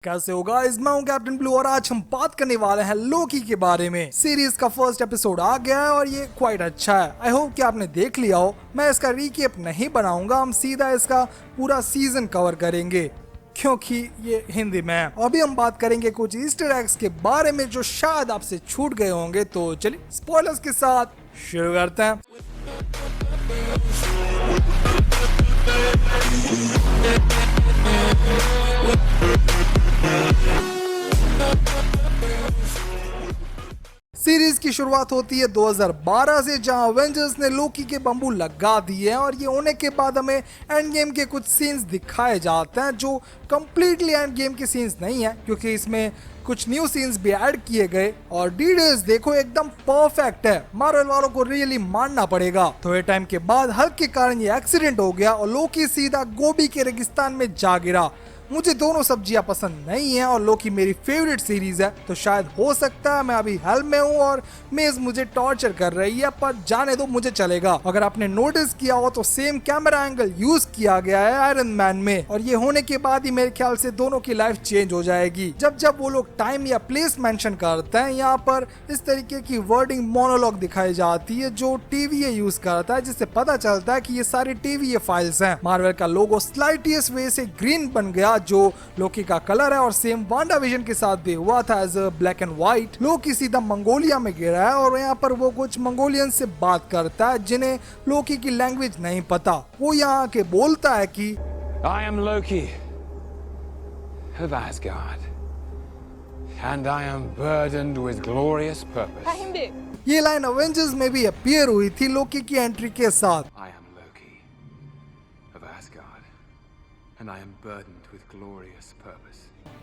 कैसे होगा, मैं हूं कैप्टन ब्लू और आज हम बात करने वाले हैं लोकी के बारे में। सीरीज का फर्स्ट एपिसोड आ गया है और ये क्वाइट अच्छा है। आई होप कि आपने देख लिया हो। मैं इसका रीकैप नहीं बनाऊंगा, हम सीधा इसका पूरा सीजन कवर करेंगे क्योंकि ये हिंदी में है। अभी हम बात करेंगे कुछ ईस्टर एग्स के बारे में जो शायद आपसे छूट गए होंगे। तो चलिए स्पॉयलर्स के साथ शुरू करते हैं। सीरीज की शुरुआत होती है 2012 से, जहां एवेंजर्स ने लोकी के बम्बू लगा दिए हैं और ये होने के बाद हमें एंड गेम के कुछ सीन्स दिखाए जाते हैं जो कंप्लीटली एंड गेम के सीन्स नहीं है क्योंकि इसमें कुछ न्यू सीन्स भी ऐड किए गए और डिटेल्स देखो एकदम परफेक्ट है। मार्वल वालों को रियली मानना पड़ेगा। थोड़े टाइम के बाद हल्क के कारण ये एक्सीडेंट हो गया और लोकी सीधा गोभी के रेगिस्तान में जा गिरा। मुझे दोनों सब्जियां पसंद नहीं है और लोकी मेरी फेवरेट सीरीज है, तो शायद हो सकता है मैं अभी हेल में हूँ और मेज मुझे टॉर्चर कर रही है, पर जाने दो, मुझे चलेगा। अगर आपने नोटिस किया हो तो सेम कैमरा एंगल यूज किया गया है आयरन मैन में और ये होने के बाद ही मेरे ख्याल से दोनों की लाइफ चेंज हो जाएगी। जब वो लोग टाइम या प्लेस मेंशन करते हैं, यहाँ पर इस तरीके की वर्डिंग मोनोलॉग दिखाई जाती है जो टीवीए यूज करता है, जिससे पता चलता है कि ये सारी टीवीए फाइल्स हैं। मार्वल का लोगो स्लाइटियस वे से ग्रीन बन गया जो लोकी का कलर है और सेम वांडा विजन के साथ भी हुआ था एज ब्लैक एंड व्हाइट। लोकी सीधा मंगोलिया में गिरा है और यहाँ पर वो कुछ मंगोलियन से बात करता है जिन्हें लोकी की लैंग्वेज नहीं पता। वो यहाँ के बोलता है कि I am Loki of Asgard and I am burdened with glorious purpose. ये लाइन अवेंजर्स में भी अपीयर हुई थी लोकी की एंट्री के साथ। I am Loki of Asgard and I am burdened with glorious purpose.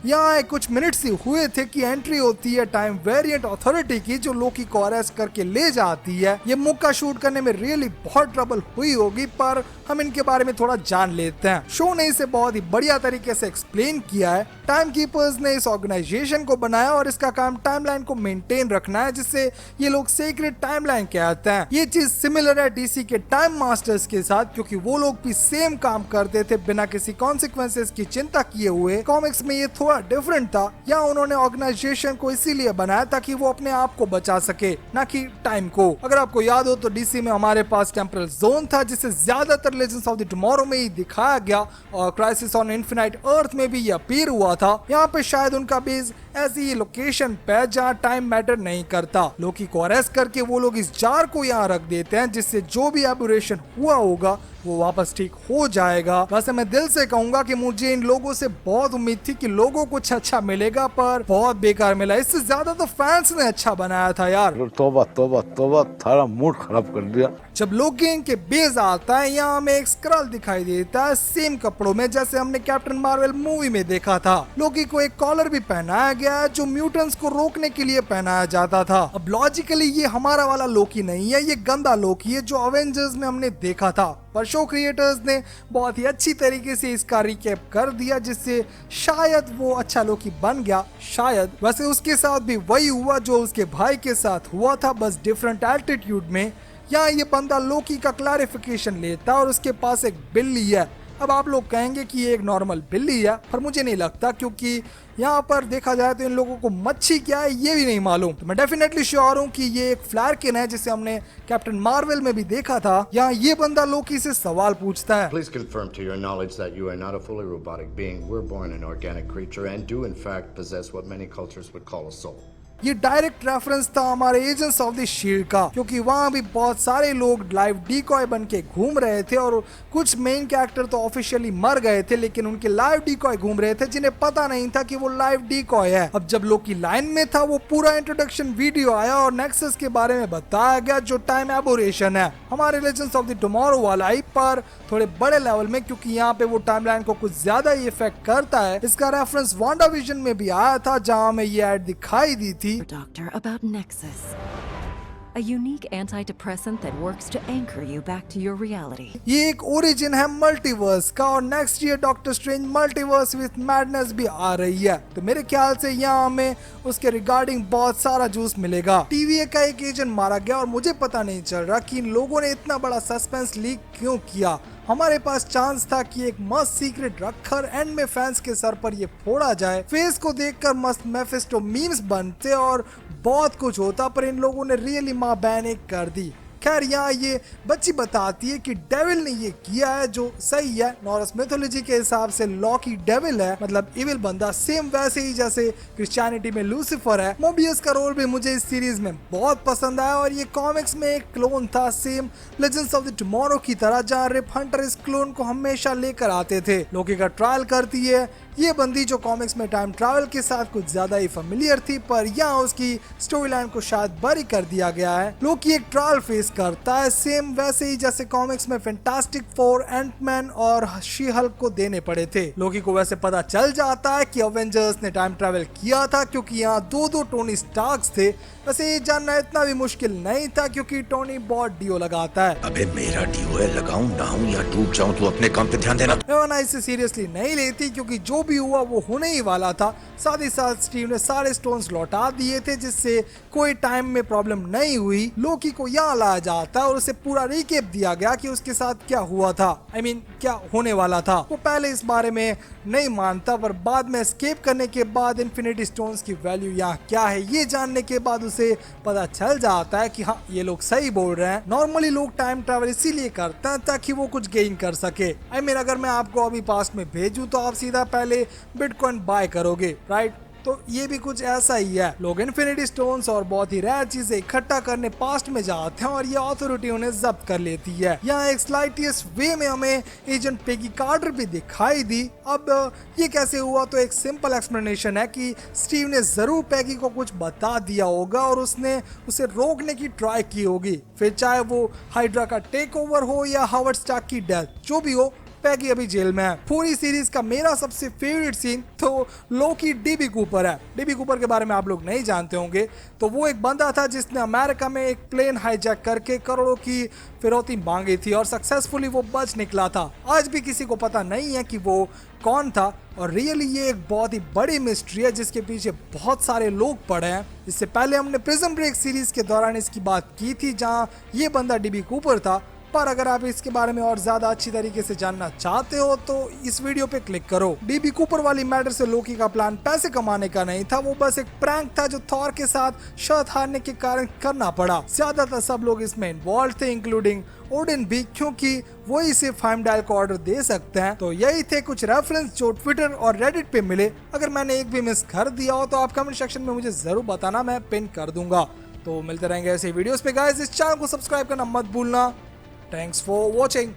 यहाँ कुछ मिनट्स ही हुए थे कि एंट्री होती है टाइम वेरिएंट अथॉरिटी की जो लोकी को अरेस्ट करके ले जाती है। ये मुक्का शूट करने में रियली बहुत ट्रबल हुई होगी, पर हम इनके बारे में थोड़ा जान लेते हैं। शो ने इसे बहुत ही बढ़िया तरीके से एक्सप्लेन किया है। टाइम कीपर्स ने इस ऑर्गेनाइजेशन को बनाया और इसका काम टाइमलाइन को मेंटेन रखना है, जिससे ये लोग सीक्रेट टाइमलाइन कहते हैं। ये चीज सिमिलर है डीसी के टाइम मास्टर्स के साथ क्योंकि वो लोग भी सेम काम करते थे बिना किसी कॉन्सिक्वेंसेस की चिंता किए हुए। कॉमिक्स में ये थोड़ा डिफरेंट था। यहाँ उन्होंने ऑर्गेनाइजेशन को इसीलिए बनाया ताकि वो अपने आप को बचा सके, ना कि टाइम को। अगर आपको याद हो तो डीसी में हमारे पास टेम्परल जोन था जिसे ज्यादातर लेजेंड्स ऑफ द टुमारो में ही दिखाया गया और क्राइसिस ऑन इन्फिनाइट अर्थ में भी ये अपीयर हुआ था। यहाँ पे शायद उनका बेस ऐसी लोकेशन पे जहाँ टाइम मैटर नहीं करता। लोकी को अरेस्ट करके वो लोग इस जार को यहाँ रख देते हैं जिससे जो भी एबुरेशन हुआ होगा वो वापस ठीक हो जाएगा। वैसे मैं दिल से कहूंगा कि मुझे इन लोगों से बहुत उम्मीद थी कि लोगों को कुछ अच्छा मिलेगा, पर बहुत बेकार मिला। इससे ज्यादा तो फैंस ने अच्छा बनाया था यार। तोबा तोबा तोबा, थारा मूड खराब कर दिया। जब लोकी इनके बेस आता है, यहाँ हमें एक स्क्रल दिखाई देता है सेम कपड़ों में जैसे हमने कैप्टन मार्वल मूवी में देखा था। लोकी को एक कॉलर भी पहनाया गया है जो म्यूटेंट्स को रोकने के लिए पहनाया जाता था। अब लॉजिकली ये हमारा वाला लोकी नहीं है, ये गंदा लोकी है जो अवेंजर्स में हमने देखा था, पर शो क्रिएटर्स ने बहुत ही अच्छी तरीके से इसका रिकैप कर दिया जिससे शायद वो अच्छा लोकी बन गया। शायद वैसे उसके साथ भी वही हुआ जो उसके भाई के साथ हुआ था, बस डिफरेंट एल्टीट्यूड में। यहाँ ये बंदा लोकी का क्लैरिफिकेशन लेता है और उसके पास एक बिल्ली है। अब आप लोग कहेंगे कि ये एक नॉर्मल बिल्ली है, पर मुझे नहीं लगता क्योंकि यहाँ पर देखा जाए तो इन लोगों को मच्छी क्या है ये भी नहीं मालूम। तो मैं डेफिनेटली श्योर हूँ कि ये एक फ्लैरकिन है जिसे हमने कैप्टन मार्वल में भी देखा था। यहाँ ये बंदा लोकी से सवाल पूछता है। Please confirm to your knowledge that you are not a fully robotic being. We're born an organic creature and do in fact possess what many cultures would call a soul. ये डायरेक्ट रेफरेंस था हमारे agents of the shield का, क्योंकि वहाँ भी बहुत सारे लोग लाइव डिकॉय बन के घूम रहे थे और कुछ मेन कैरेक्टर तो ऑफिशियली मर गए थे लेकिन उनके लाइव डिकॉय घूम रहे थे जिन्हें पता नहीं था कि वो लाइव डिकॉय है। अब जब लोकी लाइन में था वो पूरा इंट्रोडक्शन वीडियो आया और नेक्सस के बारे में बताया गया जो टाइम एबोरेशन है, हमारे लेजेंड्स ऑफ द टुमारो वाला ही, पर थोड़े बड़े लेवल में क्योंकि यहाँ पे वो टाइमलाइन को कुछ ज्यादा ही इफेक्ट करता है। इसका रेफरेंस वांडा विजन में भी आया था जहाँ हमें ये एड दिखाई दी थी। Doctor, about Nexus. A unique antidepressant that works to anchor you back to your reality. ये एक ओरिजिन है मल्टीवर्स का और next year doctor strange multiverse with madness भी आ रही है, तो मेरे ख्याल से यहाँ हमें उसके रिगार्डिंग बहुत सारा जूस मिलेगा। टीवीए का एक एजेंट मारा गया और मुझे पता नहीं चल रहा कि इन लोगों ने इतना बड़ा सस्पेंस लीक क्यों किया। हमारे पास चांस था कि एक मस्त सीक्रेट रखकर एंड में फैंस के सर पर ये फोड़ा जाए। फेस को देखकर मस्त मेफिस्टो मीम्स बनते और बहुत कुछ होता, पर इन लोगों ने रियली माँ बैन एक कर दी। खैर यहाँ ये बच्ची बताती है कि डेविल ने ये किया है, जो सही है। नॉर्स मिथोलॉजी के हिसाब से लॉकी डेविल है, मतलब इविल बंदा, सेम वैसे ही जैसे क्रिश्चियनिटी में लूसीफर है। मोबियस का रोल भी मुझे इस सीरीज में बहुत पसंद आया और ये कॉमिक्स में एक क्लोन था, same legends of the tomorrow की तरह, जहाँ रिप हंटर इस क्लोन को हमेशा लेकर आते थे। लोकी का ट्रायल करती है ये बंदी, जो कॉमिक्स में टाइम ट्रैवल के साथ कुछ ज्यादा ही फेमिलियर थी, पर यहाँ उसकी स्टोरी लाइन को शायद बरी कर दिया गया है। लोकी एक ट्रायल फेस करता है, सेम वैसे ही जैसे कॉमिक्स में फैंटास्टिक फोर, एंटमैन और शी हल्क को देने पड़े थे। लोकी को वैसे पता चल जाता है कि अवेंजर्स ने टाइम ट्रैवल किया था, क्योंकि यहाँ दो टोनी स्टार्क्स थे। वैसे ये जानना इतना भी मुश्किल नहीं था, क्योंकि टोनी बहुत डियो लगाता है। अबे मेरा डियो है, लगाऊं ना हूं या डूब जाऊं, तू अपने काम पे ध्यान देना। एवाना इसे सीरियसली नहीं लेती, क्योंकि जो भी हुआ वो होने ही वाला था। साथ ही साथ स्टीव ने सारे स्टोन्स लौटा दिए थे, जिससे कोई टाइम में प्रॉब्लम नहीं हुई। लोकी को यहाँ लाया जाता है और उसे पूरा रिकेप दिया गया कि उसके साथ क्या हुआ था, क्या होने वाला था। वो पहले इस बारे में नहीं मानता, पर बाद में एस्केप करने के बाद इन्फिनिटी स्टोन्स की वैल्यू यहाँ क्या है ये जानने के बाद उसे पता चल जाता है कि हाँ, ये लोग सही बोल रहे हैं। नॉर्मली लोग टाइम ट्रैवल इसीलिए करते हैं ताकि वो कुछ गेन कर सके। अगर मैं आपको अभी पास्ट में भेजूं तो आप सीधा पहले बिटकॉइन बाय करोगे, राइट? तो ये भी कुछ ऐसा ही है। लोग इन्फिनिटी स्टोन्स और बहुत ही रेयर चीजें इकट्ठा करने पास्ट में जाते हैं और ये अथॉरिटी उन्हें जब्त कर लेती है। यहाँ एक स्लाइटिएस्ट वे में हमें एजेंट पेगी कार्टर भी दिखाई दी। अब ये कैसे हुआ, तो एक सिंपल एक्सप्लेनेशन है कि स्टीव ने जरूर पेगी को कुछ बता दिया होगा और उसने उसे रोकने की ट्राई की होगी, फिर चाहे वो हाइड्रा का टेक ओवर हो या हावर्ड स्टार्क की डेथ, जो भी हो पैगी अभी जेल में है। पूरी सीरीज का मेरा सबसे फेवरेट सीन तो लोकी डीबी कूपर है। डीबी कूपर के बारे में आप लोग नहीं जानते होंगे, तो वो एक बंदा था जिसने अमेरिका में एक प्लेन हाईजैक करके करोड़ों की फिरौती मांगी थी और सक्सेसफुली वो बच निकला था। आज भी किसी को पता नहीं है कि वो कौन था और रियली ये एक बहुत ही बड़ी मिस्ट्री है जिसके पीछे बहुत सारे लोग पड़े हैं। इससे पहले हमने प्रिजन ब्रेक सीरीज के दौरान इसकी बात की थी, जहाँ ये बंदा डीबी कूपर था। पर अगर आप इसके बारे में और ज्यादा अच्छी तरीके से जानना चाहते हो तो इस वीडियो पे क्लिक करो। डीबी कूपर वाली मैटर से लोकी का प्लान पैसे कमाने का नहीं था, वो बस एक प्रैंक था जो थॉर के साथ शर्त हारने के कारण करना पड़ा। ज्यादातर सब लोग इसमें इन्वॉल्व थे, इंक्लूडिंग ओडिन भी, क्योंकि वो इसे फाइमडाइल को ऑर्डर दे सकते हैं। तो यही थे कुछ रेफरेंस जो ट्विटर और रेडिट पे मिले। अगर मैंने एक भी मिस कर दिया हो तो आप कमेंट सेक्शन में मुझे जरूर बताना, मैं पिन कर दूंगा। तो मिलते रहेंगे ऐसे वीडियोस पे गाइस। इस चैनल को सब्सक्राइब करना मत भूलना। Thanks for watching.